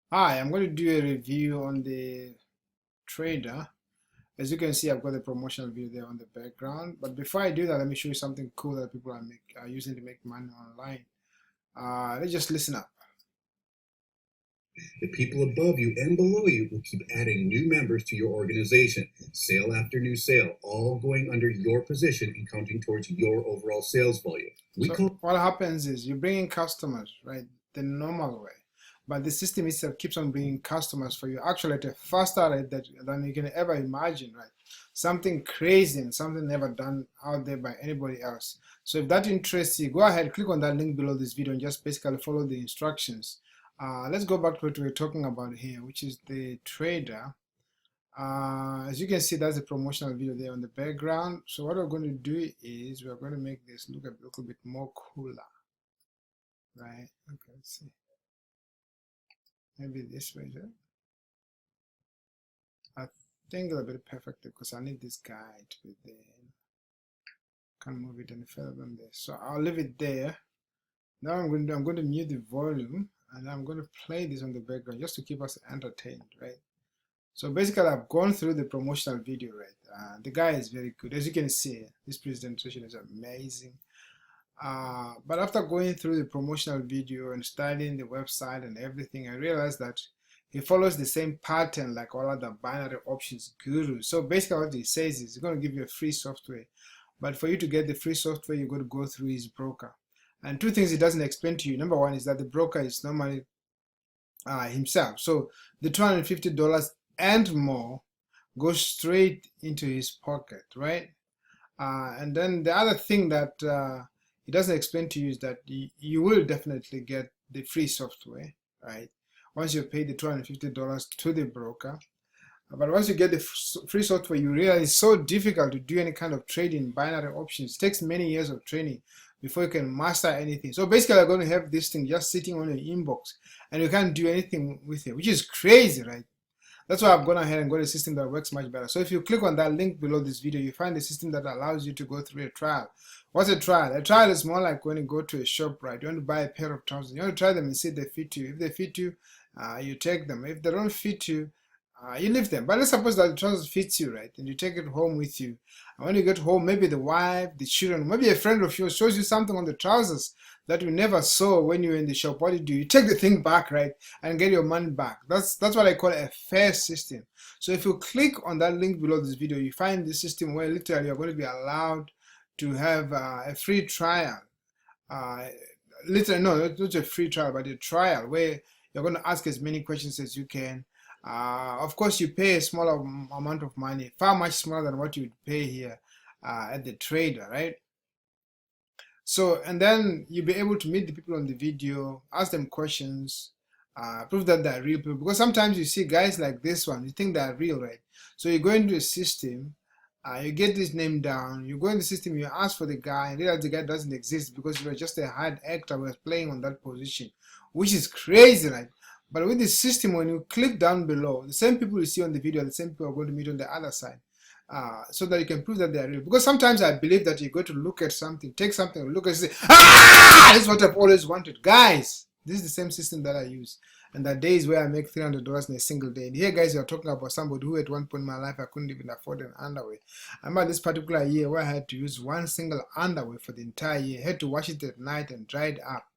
Hi, I'm going to do a review on the trader. As you can see, I've got the promotional video there on the background. But before I do that, let me show you something cool that people are using to make money online. Let's just listen up. The people above you and below you will keep adding new members to your organization, sale after new sale, all going under your position and counting towards your overall sales volume. So what happens is you bring in customers, right, the normal way. But the system itself keeps on bringing customers for you, actually at a faster rate than you can ever imagine, right? Something crazy and something never done out there by anybody else. So if that interests you, go ahead, click on that link below this video and just basically follow the instructions. Let's go back to what we're talking about here, which is the trader. As you can see, that's a promotional video there on the background. So what we're going to do is we're going to make this look a little bit more cooler, right? Okay, let's see. Maybe this way, right? I think it'll be perfect because I need this guy to be there. Can't move it any further than this. So I'll leave it there. Now I'm going to mute the volume and I'm going to play this on the background just to keep us entertained, right? So basically, I've gone through the promotional video, right? The guy is very good. As you can see, this presentation is amazing. But after going through the promotional video and studying the website and everything, I realized that he follows the same pattern like all other binary options gurus. So basically what he says is he's going to give you a free software. But for you to get the free software, you've got to go through his broker. And two things he doesn't explain to you. Number one is that the broker is normally himself. So the $250 and more goes straight into his pocket, right? And then the other thing that he doesn't explain to you is that you will definitely get the free software, right? Once you pay the $250 to the broker. But once you get the free software, you realize it's so difficult to do any kind of trading in binary options. It takes many years of training before you can master anything. So basically, you're going to have this thing just sitting on your inbox and you can't do anything with it, which is crazy, right? That's why I've gone ahead and got a system that works much better. So if you click on that link below this video, you find a system that allows you to go through a trial. What's a trial? A trial is more like when you go to a shop, right? You want to buy a pair of trousers. You want to try them and see if they fit you. If they fit you, you take them. If they don't fit you, you leave them. But let's suppose that the trousers fits you, right? And you take it home with you. And when you get home, maybe the wife, the children, maybe a friend of yours shows you something on the trousers that you never saw when you were in the shop. What do? You take the thing back, right? And get your money back. That's what I call a fair system. So if you click on that link below this video, you find this system where literally you're going to be allowed to have a free trial. Literally, no, not a free trial, but a trial where you're going to ask as many questions as you can. Of course, you pay a small amount of money, far much smaller than what you would pay here at the trader, right? So, and then you'll be able to meet the people on the video, ask them questions, prove that they're real people. Because sometimes you see guys like this one, you think they're real, right? So you go into a system, you get this name down, you go in the system, you ask for the guy, and realize the guy doesn't exist because you were just a hard actor who was playing on that position, which is crazy, right? But with the system, when you click down below, the same people you see on the video are the same people are going to meet on the other side. So that you can prove that they are real. Because sometimes I believe that you go to look at something, take something, look at it, say, this is what I've always wanted. Guys, this is the same system that I use. And there are days where I make $300 in a single day. And here, guys, you're talking about somebody who at one point in my life, I couldn't even afford an underwear. I remember this particular year where I had to use one single underwear for the entire year. I had to wash it at night and dry it up.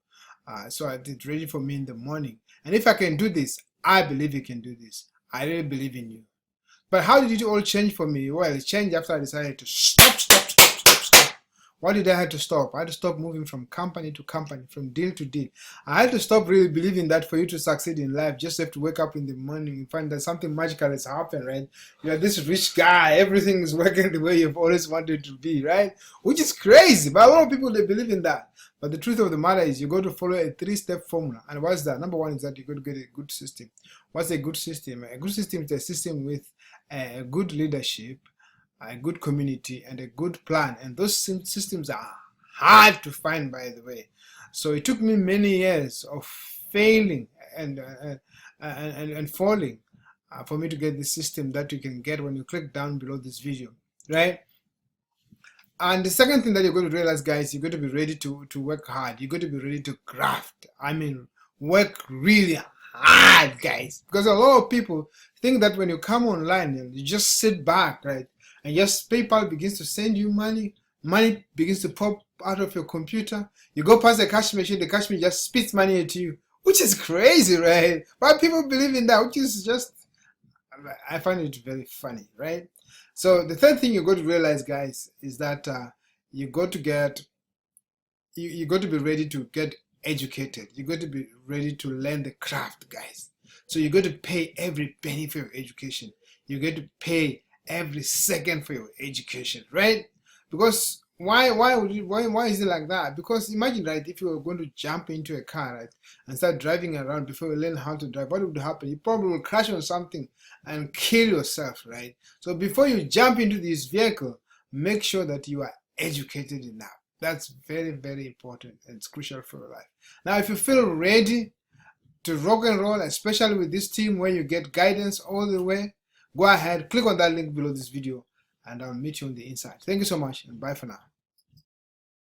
So I did ready for me in the morning. And if I can do this, I believe you can do this. I really believe in you. But how did it all change for me? Well, it changed after I decided to stop. Why did I have to stop? I had to stop moving from company to company, from deal to deal. I had to stop really believing that for you to succeed in life, just have to wake up in the morning and find that something magical has happened, right? You're this rich guy, everything is working the way you've always wanted to be, right? Which is crazy, but a lot of people, they believe in that. But the truth of the matter is you got to follow a three-step formula. And what's that? Number one is that you got to get a good system. What's a good system? A good system is a system with a good leadership, a good community, and a good plan. And those systems are hard to find, by the way. So it took me many years of failing and falling for me to get the system that you can get when you click down below this video, right? And the second thing that you're going to realize, guys, you're going to be ready to work hard. You're going to be ready to graft. I mean, work really hard, guys, because a lot of people think that when you come online, you just sit back, right, and just PayPal begins to send you money, money begins to pop out of your computer, you go past the cash machine, the cash machine just spits money into you, which is crazy, right? But people believe in that, which is just, I find it very funny, right? So the third thing you got to realize, guys, is that you got to get, you got to be ready to get educated. You got to be ready to learn the craft, guys. So you got to pay every penny for your education. You got to pay every second for your education, right? Because why is it like that? Because imagine, right, if you were going to jump into a car, right, and start driving around before you learn how to drive, what would happen? You probably will crash on something and kill yourself, right? So before you jump into this vehicle, make sure that you are educated enough. That's very, very important, and it's crucial for your life. Now, if you feel ready to rock and roll, especially with this team where you get guidance all the way, go ahead, click on that link below this video, and I'll meet you on the inside. Thank you so much, and bye for now.